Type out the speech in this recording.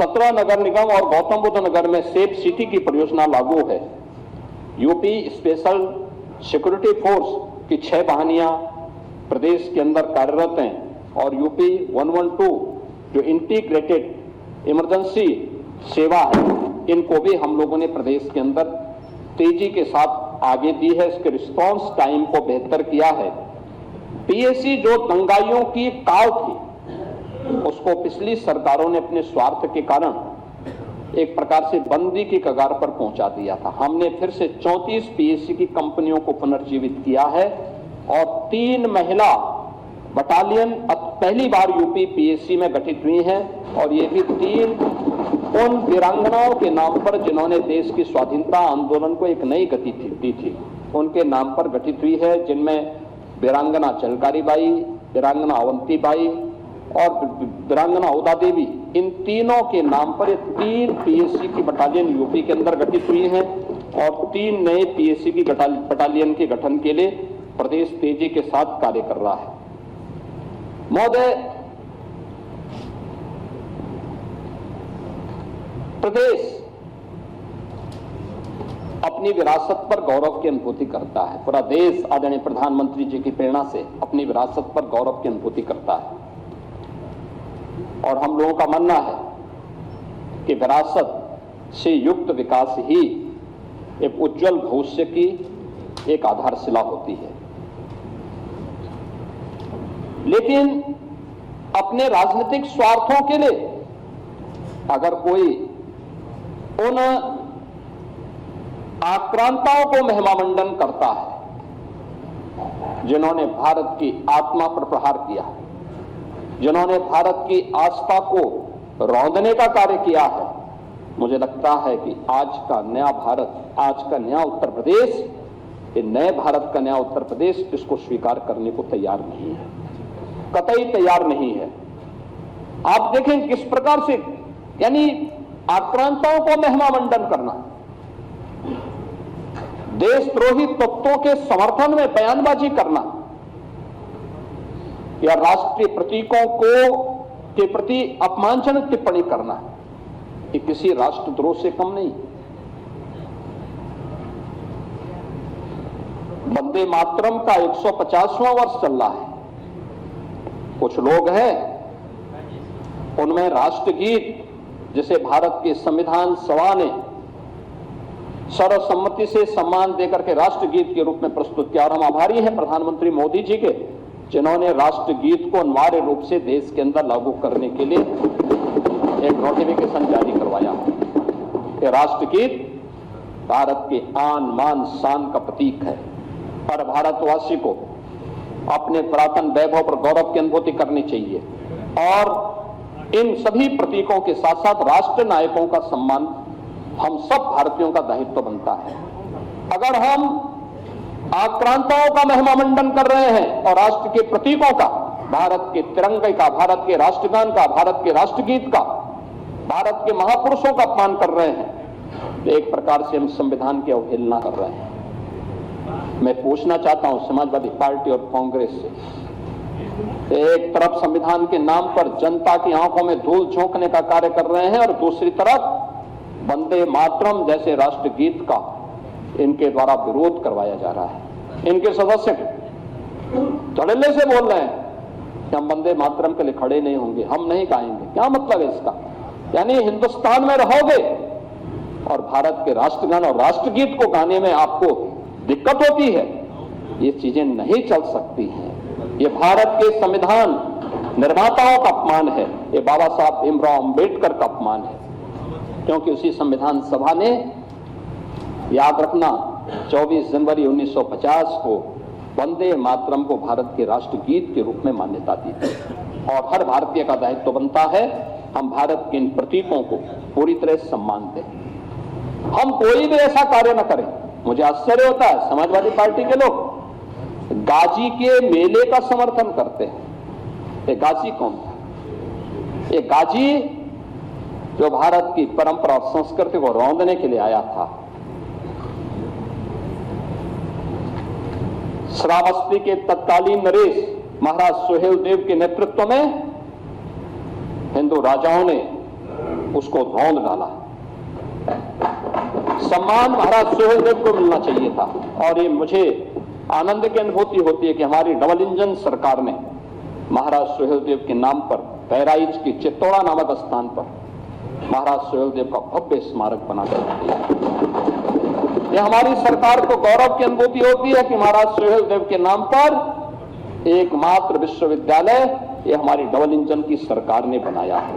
17 नगर निगम और गौतम बुद्ध नगर में safe city की परियोजना लागू है। यूपी स्पेशल सिक्योरिटी फोर्स की 6 वाहिनियां प्रदेश के अंदर कार्यरत हैं और यूपी 112 जो इंटीग्रेटेड इमरजेंसी सेवा है, इनको भी हम लोगों ने प्रदेश के अंदर तेजी के साथ आगे दी है। इसके रिस्पांस टाइम को बेहतर किया है। पीएसी जो दंगाइयों की काल थी, उसको पिछली सरकारों ने अपने स्वार्थ के कारण एक प्रकार से बंदी की कगार पर पहुंचा दिया था। हमने फिर से 34 पीएसी की कंपनियों को पुनर्जीवित किया है और 3 महिला बटालियन पहली बार यूपी पीएसी में गठित हुई हैं और ये भी 3 उन वीरांगनाओं के नाम पर जिन्होंने देश की स्वाधीनता आंदोलन को एक नई गति दी थी, उनके नाम पर गठित हुई है, जिनमें वीरांगना झलकारी बाई, वीरांगना अवंती बाई और वीरांगना उदा देवी, इन तीनों के नाम पर ये 3 पीएससी की बटालियन यूपी के अंदर गठित हुई हैं और 3 नए पीएससी की बटालियन के गठन के लिए प्रदेश तेजी के साथ कार्य कर रहा है। महोदय, प्रदेश अपनी विरासत पर गौरव की अनुभूति करता है। पूरा देश आदरणीय प्रधानमंत्री जी की प्रेरणा से अपनी विरासत पर गौरव की अनुभूति करता है और हम लोगों का मानना है कि विरासत से युक्त विकास ही एक उज्जवल भविष्य की एक आधारशिला होती है। लेकिन अपने राजनीतिक स्वार्थों के लिए अगर कोई उन आक्रांताओं को महिमामंडन करता है जिन्होंने भारत की आत्मा पर प्रहार किया, जिन्होंने भारत की आस्था को रौंदने का कार्य किया है, मुझे लगता है कि आज का नया भारत, आज का नया उत्तर प्रदेश, ये नए भारत का नया उत्तर प्रदेश इसको स्वीकार करने को तैयार नहीं है, कतई तैयार नहीं है। आप देखें किस प्रकार से, यानी आक्रांताओं को महिमामंडन करना, देशद्रोही तत्वों के समर्थन में बयानबाजी करना या राष्ट्रीय प्रतीकों के प्रति अपमानजनक टिप्पणी करना, ये किसी राष्ट्रद्रोह से कम नहीं। वंदे मातरम का 150वां वर्ष चल रहा है। कुछ लोग हैं, उनमें राष्ट्रगीत जिसे भारत के संविधान सभा ने सर्वसम्मति से सम्मान देकर के राष्ट्रगीत के रूप में प्रस्तुत किया और हम आभारी हैं प्रधानमंत्री मोदी जी के, जिन्होंने राष्ट्रगीत को अनिवार्य रूप से देश के अंदर लागू करने के लिए एक नोटिफिकेशन जारी करवाया कि राष्ट्रगीत भारत के आन मान शान का प्रतीक है और भारतवासी को अपने पुरातन वैभव पर गौरव की अनुभूति करनी चाहिए और इन सभी प्रतीकों के साथ साथ राष्ट्र नायकों का सम्मान हम सब भारतीयों का दायित्व बनता है। अगर हम आक्रांताओं का महिमामंडन कर रहे हैं और राष्ट्र के प्रतीकों का, भारत के तिरंगे का, भारत के राष्ट्रगान का, भारत के राष्ट्रगीत का, भारत के महापुरुषों का अपमान कर रहे हैं, तो एक प्रकार से हम संविधान की अवहेलना कर रहे हैं। मैं पूछना चाहता हूं समाजवादी पार्टी और कांग्रेस से, एक तरफ संविधान के नाम पर जनता की आंखों में धूल झोंकने का कार्य कर रहे हैं और दूसरी तरफ वंदे मातरम जैसे राष्ट्रगीत का इनके द्वारा विरोध करवाया जा रहा है। इनके सदस्य धड़ल्ले से बोल रहे हैं कि हम वंदे मातरम के लिए खड़े नहीं होंगे, हम नहीं गाएंगे। क्या मतलब है इसका? यानी हिंदुस्तान में रहोगे और भारत के राष्ट्रगान और राष्ट्रगीत को गाने में आपको दिक्कत होती है, ये चीजें नहीं चल सकती हैं। ये भारत के संविधान निर्माताओं का अपमान है, ये बाबा साहब भीमराव अंबेडकर का अपमान है, क्योंकि उसी संविधान सभा ने, याद रखना, 24 जनवरी 1950 को वंदे मातरम को भारत के राष्ट्रगीत के रूप में मान्यता दी थी और हर भारतीय का दायित्व बनता है हम भारत के इन प्रतीकों को पूरी तरह सम्मान दें। हम कोई भी ऐसा कार्य न करें। मुझे आश्चर्य होता है, समाजवादी पार्टी के लोग गाजी के मेले का समर्थन करते हैं। ये गाजी कौन था? ये गाजी जो भारत की परंपरा और संस्कृति को रौंदने के लिए आया था। श्रावस्ती के तत्कालीन नरेश महाराज सुहेल देव के नेतृत्व में हिंदू राजाओं ने उसको रौंद डाला। सम्मान महाराज सुहेलदेव को मिलना चाहिए था और ये मुझे आनंद की अनुभूति होती है कि हमारी डबल इंजन सरकार ने महाराज सुहेलदेव के नाम पर बहराइच की चित्तौड़ा नामक स्थान पर महाराज सुहेलदेव का भव्य स्मारक बनाकर दिया। यह हमारी सरकार को गौरव की अनुभूति होती है कि महाराज सुहेलदेव के नाम पर एकमात्र विश्वविद्यालय ये हमारी डबल इंजन की सरकार ने बनाया है।